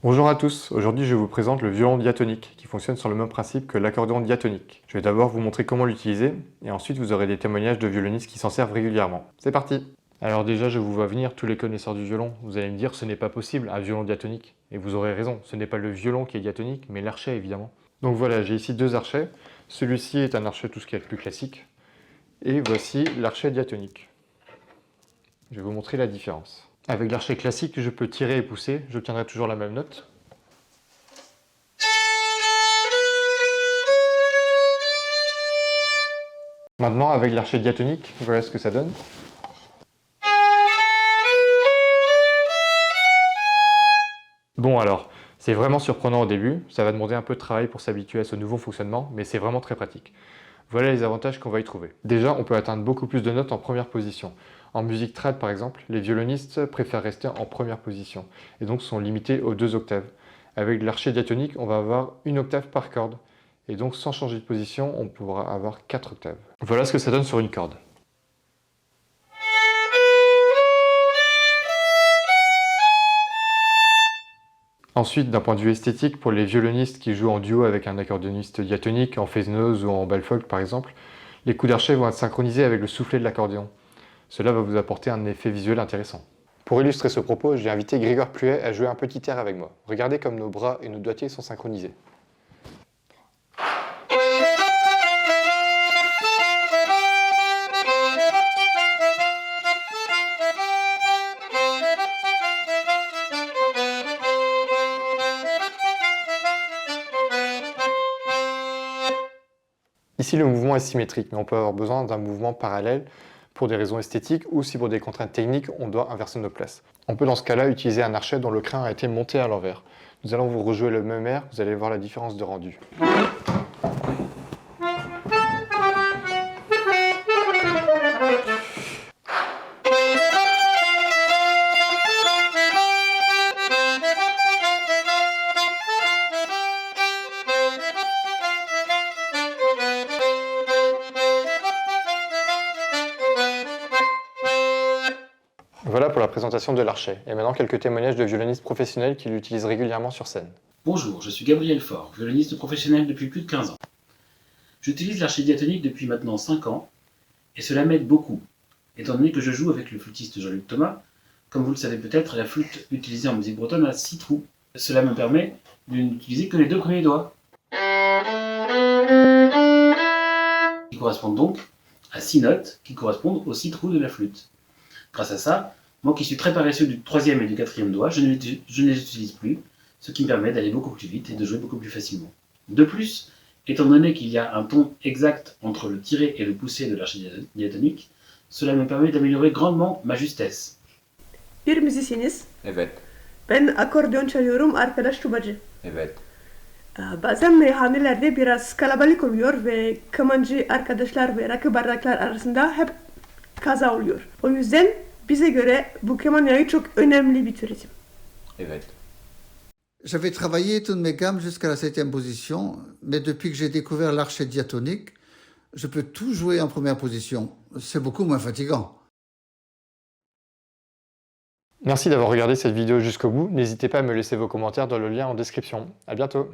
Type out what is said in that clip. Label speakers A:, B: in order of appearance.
A: Bonjour à tous, aujourd'hui je vous présente le violon diatonique qui fonctionne sur le même principe que l'accordéon diatonique. Je vais d'abord vous montrer comment l'utiliser et ensuite vous aurez des témoignages de violonistes qui s'en servent régulièrement. C'est parti! Alors déjà je vous vois venir tous les connaisseurs du violon, vous allez me dire ce n'est pas possible un violon diatonique. Et vous aurez raison, ce n'est pas le violon qui est diatonique mais l'archet évidemment. Donc voilà, j'ai ici deux archets, celui-ci est un archet tout ce qui est le plus classique et voici l'archet diatonique. Je vais vous montrer la différence. Avec l'archet classique, je peux tirer et pousser, j'obtiendrai toujours la même note. Maintenant, avec l'archet diatonique, voilà ce que ça donne. Bon alors, c'est vraiment surprenant au début, ça va demander un peu de travail pour s'habituer à ce nouveau fonctionnement, mais c'est vraiment très pratique. Voilà les avantages qu'on va y trouver. Déjà, on peut atteindre beaucoup plus de notes en première position. En musique trad par exemple, les violonistes préfèrent rester en première position, et donc sont limités aux 2 octaves. Avec l'archet diatonique, on va avoir une octave par corde, et donc sans changer de position, on pourra avoir 4 octaves. Voilà ce que ça donne sur une corde. Ensuite, d'un point de vue esthétique, pour les violonistes qui jouent en duo avec un accordéoniste diatonique, en Fez-Noz ou en Bal-Folk par exemple, les coups d'archet vont être synchronisés avec le soufflet de l'accordéon. Cela va vous apporter un effet visuel intéressant. Pour illustrer ce propos, j'ai invité Grégoire Pluet à jouer un petit air avec moi. Regardez comme nos bras et nos doigtiers sont synchronisés. Ici, le mouvement est symétrique, mais on peut avoir besoin d'un mouvement parallèle pour des raisons esthétiques ou si pour des contraintes techniques, on doit inverser nos places. On peut dans ce cas-là utiliser un archet dont le crin a été monté à l'envers. Nous allons vous rejouer le même air, vous allez voir la différence de rendu. Voilà pour la présentation de l'archet. Et maintenant quelques témoignages de violonistes professionnels qui l'utilisent régulièrement sur scène.
B: Bonjour, je suis Gabriel Faure, violoniste professionnel depuis plus de 15 ans. J'utilise l'archet diatonique depuis maintenant 5 ans, et cela m'aide beaucoup, étant donné que je joue avec le flûtiste Jean-Luc Thomas. Comme vous le savez peut-être, la flûte utilisée en musique bretonne a 6 trous. Cela me permet de n'utiliser que les 2 premiers doigts, qui correspondent donc à 6 notes, qui correspondent aux 6 trous de la flûte. Grâce à ça, moi qui suis très paresseux du 3e et du 4e doigt, je ne les utilise plus, ce qui me permet d'aller beaucoup plus vite et de jouer beaucoup plus facilement. De plus, étant donné qu'il y a un ton exact entre le tiré et le poussé de l'archet diatonique, cela me permet d'améliorer grandement ma justesse.
C: Bir müzisyeniz.
D: Evet,
C: Ben akordeon çalıyorum, arkadaş tubacı.
D: evet.
C: Bazen meyhanelerde biraz kalabalık oluyor ve kemancı arkadaşlar ve rakı bardaklar arasında hep kaza oluyor. O yüzden bize göre bu keman yayı çok önemli bir türetim.
D: Evet.
E: J'avais travaillé toutes mes gammes jusqu'à la 7e position, mais depuis que j'ai découvert l'archet diatonique, je peux tout jouer en première position. C'est beaucoup moins fatigant.
A: Merci d'avoir regardé cette vidéo jusqu'au bout. N'hésitez pas à me laisser vos commentaires dans le lien en description. À bientôt!